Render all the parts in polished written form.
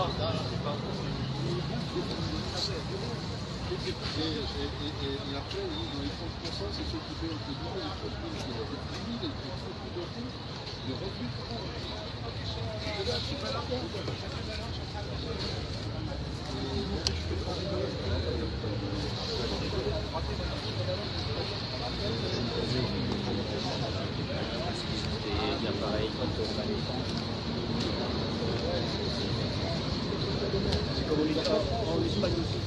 Et après, ils font le conscience et s'occuper au plus dur, les produits, de l'huile, et puis trop plus d'autres, de revenus. C'est comme on dit en Espagne aussi.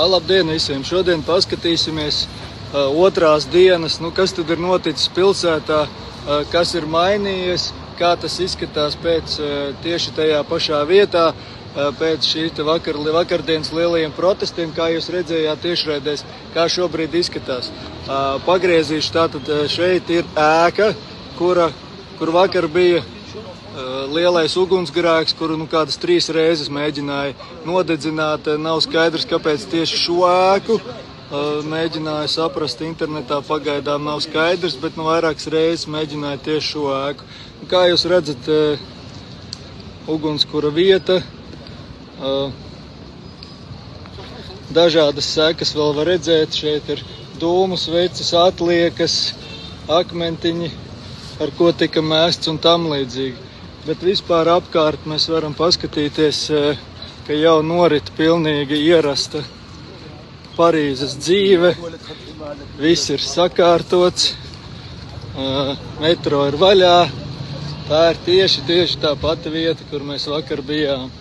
Labdien visiem! Šodien paskatīsimies otrās dienas, kas tad ir noticis pilsētā, kas ir mainījies, kā tas izskatās pēc tieši tajā pašā vietā, pēc šī vakardienas lielajiem protestiem, kā jūs redzējāt tiešraidēs, kā šobrīd izskatās. Pagriezīšu tātad šeit ir ēka, kur vakar bija lielais ugunsgrēks, kuru kādas 3 reizes mēģināja nodedzināt. Nav skaidrs, kāpēc tieši šo ēku. Mēģināja saprast internetā, pagaidām nav skaidrs, bet vairākas reizes mēģināja tieši šo ēku. Kā jūs redzat, ugunskura vieta, dažādas sekas vēl var redzēt. Šeit ir dūmu sveces, atliekas, akmentiņi, ar ko tika mēsts un tam līdzīgi. Bet vispār apkārt mēs varam paskatīties, ka jau norit pilnīgi ierasta Parīzes dzīve. Viss ir sakārtots, metro ir vaļā. Tā ir tieši tā pati vieta, kur mēs vakar bijām.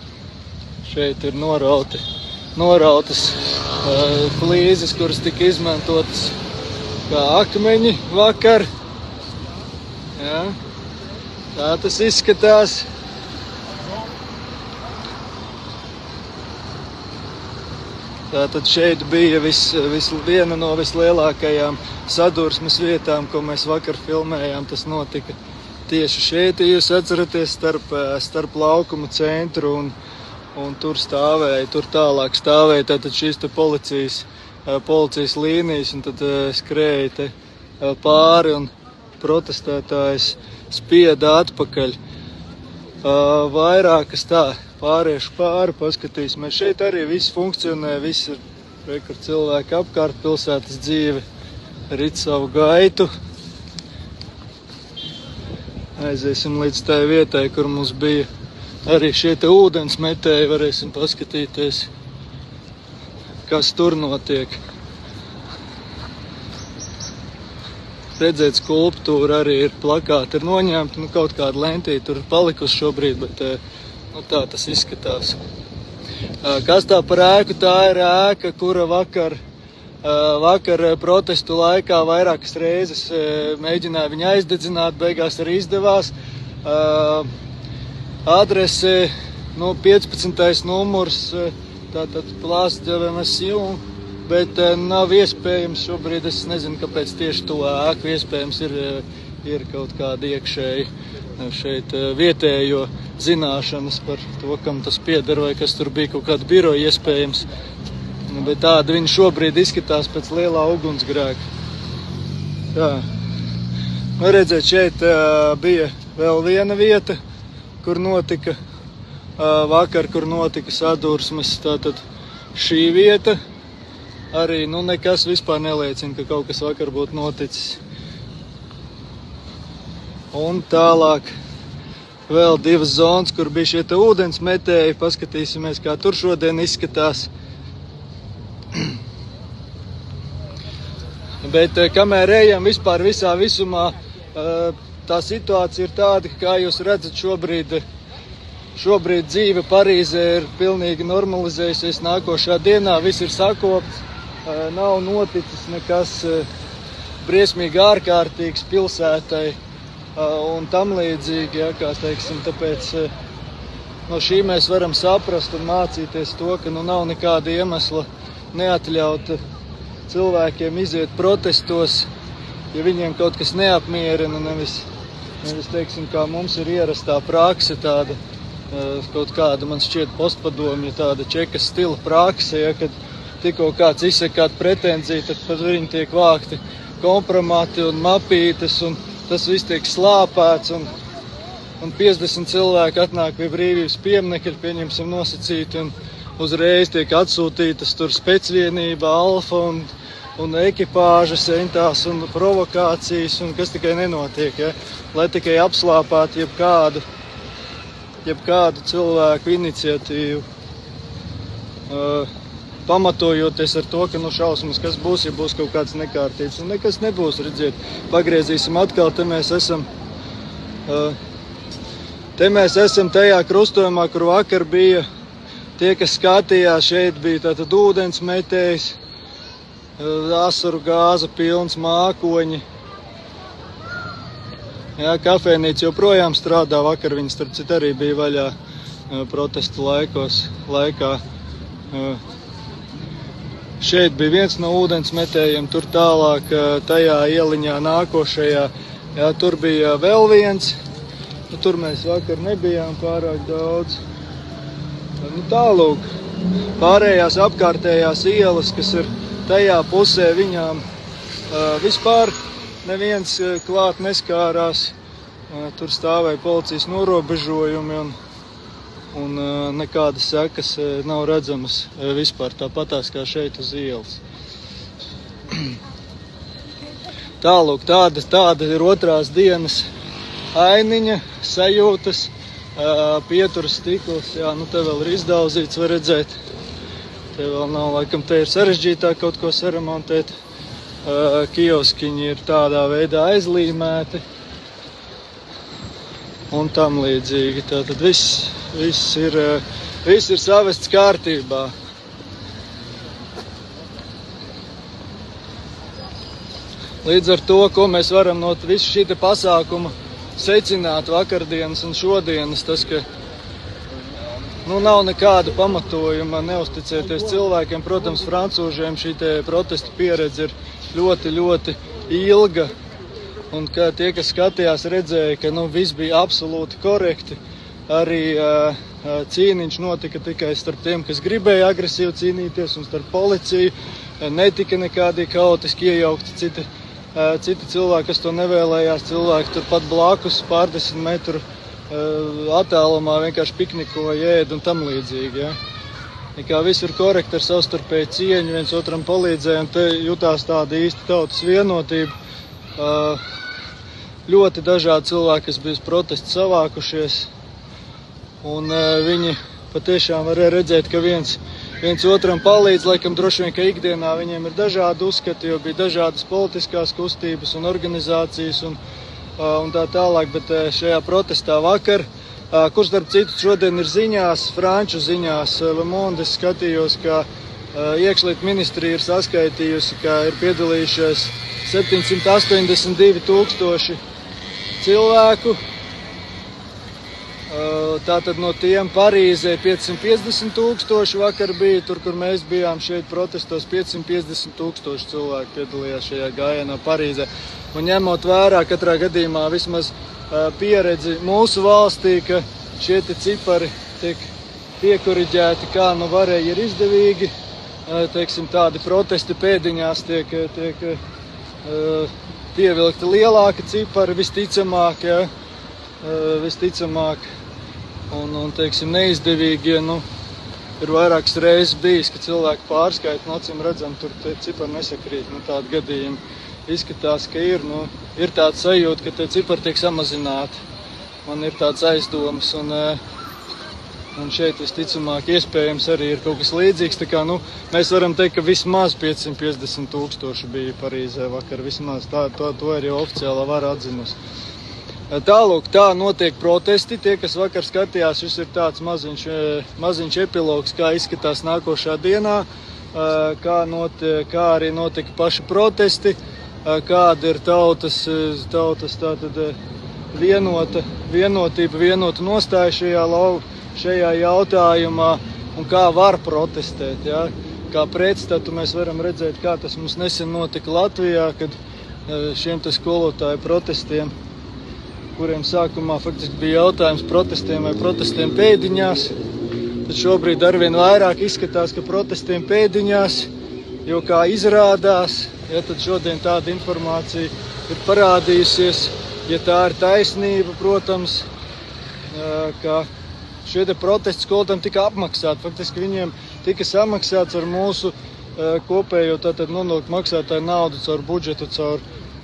Šeit ir norautas flīzes, kuras tika izmantotas kā akmeņi vakar. Ja. Tā tas izskatās. Tātad šeit bija viena no vislielākajām sadursmes vietām, ko mēs vakar filmējām. Tas notika tieši šeit, ja jūs atceraties, starp laukumu centru un tur tālāk stāvēja tātad šīs te policijas līnijas, un tad skrēja te pāri un protestētājs spieda atpakaļ. Vairākas pāriešu pāri, paskatīsimies. Šeit arī viss funkcionē, viss ir cilvēki apkārt, pilsētas dzīve rit savu gaitu. Aiziesim līdz tai vietai, kur mums bija arī šie te ūdens metēji, varēsim paskatīties, kas tur notiek. Redzēt skulptūru, arī ir plakāti, ir noņemti, kaut kāda lentīte tur ir palikusi šobrīd, bet tā tas izskatās. Kas tā par ēku? Tā ir ēka, kura vakar protestu laikā vairākas reizes mēģināja viņu aizdedzināt, beigās arī izdevās. Adrese 15. numurs, tātad Place de la Nation. Bet nav iespējams šobrīd, es nezinu, kāpēc tieši to ēku, iespējams ir kaut kāda iekšēji šeit vietējo zināšanas par to, kam tas pieder, vai kas tur bija kaut kāda biroja iespējams. Bet tāda viņa šobrīd izskatās pēc lielā ugunsgrēka. Tā. Redzēt, šeit bija vēl viena vieta, kur notika vakar, kur notika sadursmes, tātad šī vieta. Arī nekas vispār neliecina, ka kaut kas vakar būtu noticis. Un tālāk vēl 2 zonas, kur bija šie te ūdens metēji. Paskatīsimies, kā tur šodien izskatās. Bet kamēr ejam vispār visā visumā, tā situācija ir tāda, kā jūs redzat šobrīd dzīve Parīzē ir pilnīgi normalizējusies. Nākošā dienā viss ir sakopts. Nav noticis nekas briesmīgi ārkārtīgs pilsētai un tam līdzīgi, ja, kā teiksim, tāpēc no šī mēs varam saprast un mācīties to, ka nav nekāda iemesla neatļaut cilvēkiem iziet protestos, ja viņiem kaut kas neapmierina, nevis teiksim, kā mums ir ierastā prakse tāda kaut kāda, man šķiet, postpadomja tāda čekas stila prakse, ja, kad tikko kāds izsaka kādu pretenziju, tad par viņu tiek vākti kompromati un mapītes, un tas viss tiek slāpēts, un 50 cilvēki atnāk pie brīvības pieminekļa, pieņemsim nosacīti, un uzreiz tiek atsūtītas tur specvienība, alfa un ekipāžas entās un provokācijas, un kas tikai nenotiek, ja? Lai tikai apslāpētu jebkādu cilvēku iniciatīvu, pamatojoties ar to, ka šausmas, kas būs, ja būs kaut kāds nekārtības, un nekas nebūs, redziet. Pagriezīsim atkal, te mēs esam tajā krustojumā, kur vakar bija tie, kas skatījās, šeit bija tātad ūdens metējs, asaru gāza pilns, mākoņi. Jā, kafejnīca joprojām strādā, vakar viņi starp citu arī bija vaļā protestu laikā. Šeit bija viens no ūdensmetējiem, tur tālāk tajā ieliņā nākošajā, jā, tur bija vēl viens, tur mēs vakar nebijām pārāk daudz. Tālūk, pārējās apkārtējās ielas, kas ir tajā pusē, viņām vispār neviens klāt neskārās, tur stāvēja policijas norobežojumi un nekādas sekas nav redzamas vispār tāpatās kā šeit uz ielas. Tālūk, tāda ir otrās dienas ainiņa, sajūtas, pieturas stikls, jā, te vēl ir izdauzīts, var redzēt. Te vēl nav, laikam, te ir sarežģītāk kaut ko saremontēt. Kioskiņi ir tādā veidā aizlīmēti un tam līdzīgi. Tātad viss ir savests kārtībā. Līdz ar to, ko mēs varam no visu šī te pasākuma secināt vakardienas un šodienas, tas, ka nav nekāda pamatojuma neusticēties cilvēkiem. Protams, francūžiem šī te protesta pieredze ir ļoti, ļoti ilga, un ka tie, kas skatījās, redzēja, ka viss bija absolūti korekti. Arī cīniņš notika tikai starp tiem, kas gribēja agresīvi cīnīties, un starp policiju. Netika nekādi haotiski iejaukti citi cilvēki, kas to nevēlējās, cilvēki turpat blakus pārdesmit metru attālumā vienkārši piknikoja, ēd un tam līdzīgi. Ja? Nekā viss ir korekti ar savstarpēju cieņu, viens otram palīdzēja, un te jutās tāda īsta tautas vienotība. Ļoti dažādi cilvēki, kas bija uz protestu savākušies, un viņi patiešām varēja redzēt, ka viens otram palīdz, laikam droši vien, ka ikdienā viņiem ir dažādi uzskati, jo bija dažādas politiskās kustības un organizācijas un tā tālāk, bet šajā protestā vakar, kurš starp citu šodien ir ziņās, franču ziņās, Le Monde, es skatījos, ka iekšlietu ministrija ir saskaitījusi, ka ir piedalījušies 782 000 cilvēku. Tātad no tiem Parīzē 550 000 vakar bija, tur, kur mēs bijām šeit protestos, 550 000 cilvēku piedalījās šajā gājienā Parīzē. Un ņemot vērā katrā gadījumā vismaz pieredzi mūsu valstī, ka šie cipari tiek piekoriģēti, kā varēja ir izdevīgi, teiksim, tādi protesti pēdiņās tiek pievilkti lielāki cipari, visticamāk, ja, un teiksim, neizdevīgie, ir vairākas reizes bijis, ka cilvēki pārskaita, acīm redzam, tur tie cipari nesakrīt, tādi gadījumi izskatās, ka ir tāds sajūta, ka tie cipari tiek samazināti. Man ir tāds aizdomas, un šeit visticamāk iespējams arī ir kaut kas līdzīgs, tā kā, mēs varam teikt, ka vismaz 550 000 bija Parīzē vakar, vismaz, to arī oficiālā vara atzinusi. Tālūk, tā notiek protesti. Tie, kas vakar skatījās, šis ir tāds maziņš epilogs, kā izskatās nākošā dienā, kā arī notika paši protesti, kāda ir tautas tātad vienota nostāja šajā jautājumā un kā var protestēt. Ja? Kā pretstatu mēs varam redzēt, kā tas mums nesen notika Latvijā, kad šiem skolotāju protestiem kuriem sākumā faktiski bija jautājums protestiem vai protestiem pēdiņās. Tad šobrīd arvien vairāk izskatās, ka protestiem pēdiņās, jo kā izrādās, ja tad šodien tāda informācija ir parādījusies, ja tā ir taisnība, protams, ka šie protesti skolotājiem tika apmaksāti. Faktiski viņiem tika samaksāts ar mūsu kopējo tātad nodokļu maksātāju naudu caur budžetu,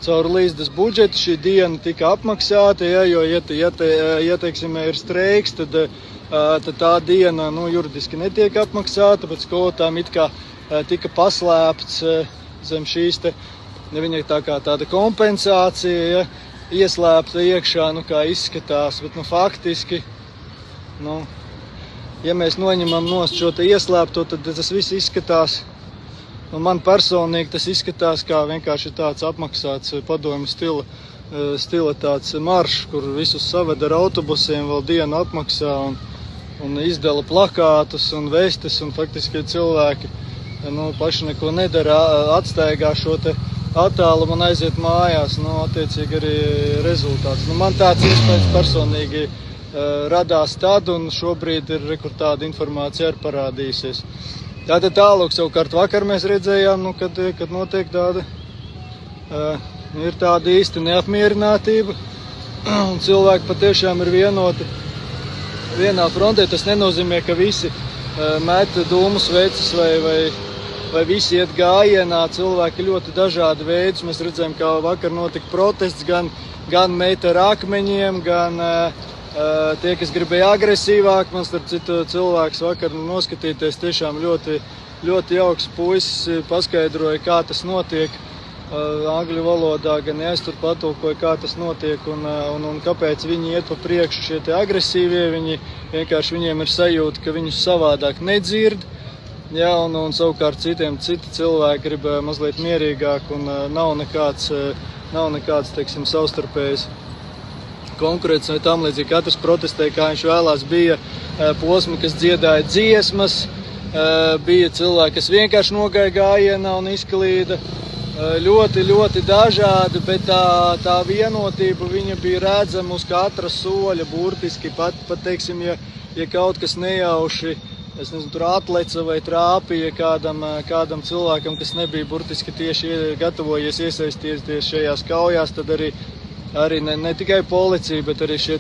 caur līdzdes budžetu. Šī diena tika apmaksāta, ja, jo, ja teiksim, ir streiks, tad tā diena juridiski netiek apmaksāta, bet skolotājiem it kā tika paslēpts zem šīs viņa tā kā tāda kompensācija, ja, ieslēpta iekšā, kā izskatās, bet faktiski, ja mēs noņemam nost šo ieslēpto, tad tas viss izskatās. Man personīgi tas izskatās kā vienkārši tāds apmaksāts padomju stila tāds maršs, kur visus saved ar autobusiem, vēl dienu apmaksā un izdala plakātus un vestes, un faktiski cilvēki paši neko nedara, atstaigā šo attālumu un aiziet mājās, attiecīgi arī rezultāts. Man tāds iespējas personīgi radās tad, un šobrīd ir tāda informācija arī parādījusies. Tātad tālāk savukārt vakar mēs redzējām, kad notiek tāda, ir tāda īsta neapmierinātība, un cilvēki patiešām ir vienoti vienā frontē. Tas nenozīmē, ka visi met dūmu sveces vai visi iet gājienā. Cilvēki ļoti dažādi veidus. Mēs redzējām, kā vakar notika protests, gan met ar akmeņiem, gan tie, kas gribēja agresīvāk. Man starp citu cilvēks vakar noskatīties, tiešām ļoti, ļoti jauks puisis paskaidroja, kā tas notiek angļu valodā, gan es tur patulkoju, kā tas notiek un kāpēc viņi iet pa priekšu šie te agresīvie. Viņiem ir sajūta, ka viņus savādāk nedzird, ja, un savukārt citi cilvēki grib mazliet mierīgāk un nav nekāds, teiksim, savstarpējs konkurēts vai tam līdzīgi. Katrs protestēja, kā viņš vēlās. Bija posmi, kas dziedāja dziesmas, bija cilvēki, kas vienkārši nogāja gājienā un izklīda. Ļoti, ļoti dažādi, bet tā vienotība viņa bija redzama uz katra soļa, burtiski pat teiksim, ja kaut kas nejauši, es nezinu, tur atleca vai trāpīja kādam cilvēkam, kas nebija burtiski tieši gatavojies iesaistīties šajās kaujās, tad arī ne tikai policija, bet arī šie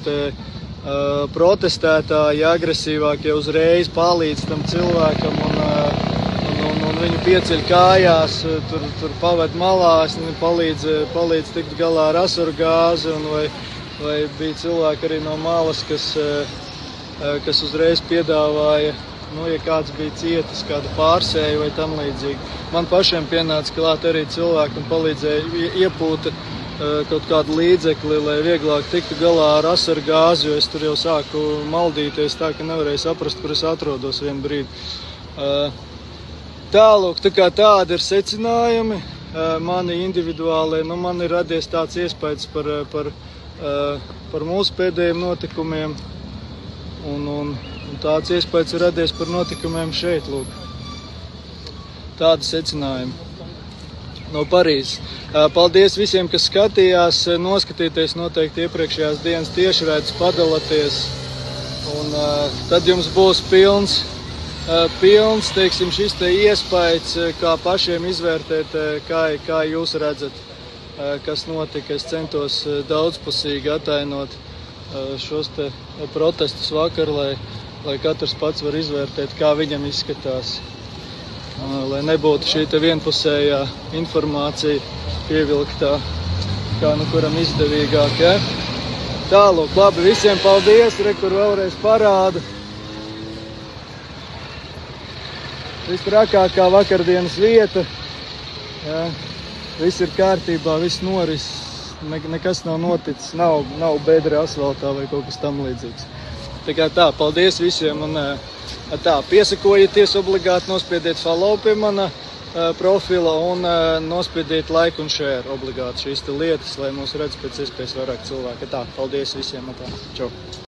protestētāji agresīvākie uzreiz palīdz tam cilvēkam un viņu pieceļ kājās, tur paved malās, palīdz tikt galā ar asaru gāzi, vai bija cilvēki arī no malas, kas uzreiz piedāvāja, ja kāds bija cietis, kāda pārsēja vai tam līdzīgi. Man pašiem pienāca klāt arī cilvēki un palīdzēja iepūta kaut kādu līdzekli, lai vieglāk tiktu galā ar asaru gāzi, jo es tur jau sāku maldīties tā, ka nevarēju saprast, kur es atrodos vienu brīdi. Tālūk, tādi ir secinājumi, mani individuāli, man ir radies tāds iespējas par mūsu pēdējiem notikumiem, un tāds iespējas ir radies par notikumiem šeit, lūk. Tādi secinājumi no Parīzes. Paldies visiem, kas skatījās, noskatīties noteikti iepriekšējās dienas tiešraides, padalāties, un tad jums būs pilns, teiksim, šis te iespējas, kā pašiem izvērtēt, kā jūs redzat, kas notika. Es centos daudzpusīgi atainot šos te protestus vakar, lai katrs pats var izvērtēt, kā viņam izskatās. Lai nebūtu šī te vienpusējā informācija pievilktā, kā kuram izdevīgāk, ja? Tālūk, labi, visiem paldies, kur vēlreiz parādu. Visrakākā vakardienas vieta, ja? Viss ir kārtībā, viss noris, nekas nav noticis, nav bedri asfaltā vai kaut kas tam līdzīgs. Tā, paldies visiem un piesakojieties obligāti, nospiediet follow pie mana profila un nospiediet like un share obligāti šīs lietas, lai mūs redz pēc iespējas vairāk cilvēki. Paldies visiem. Čau.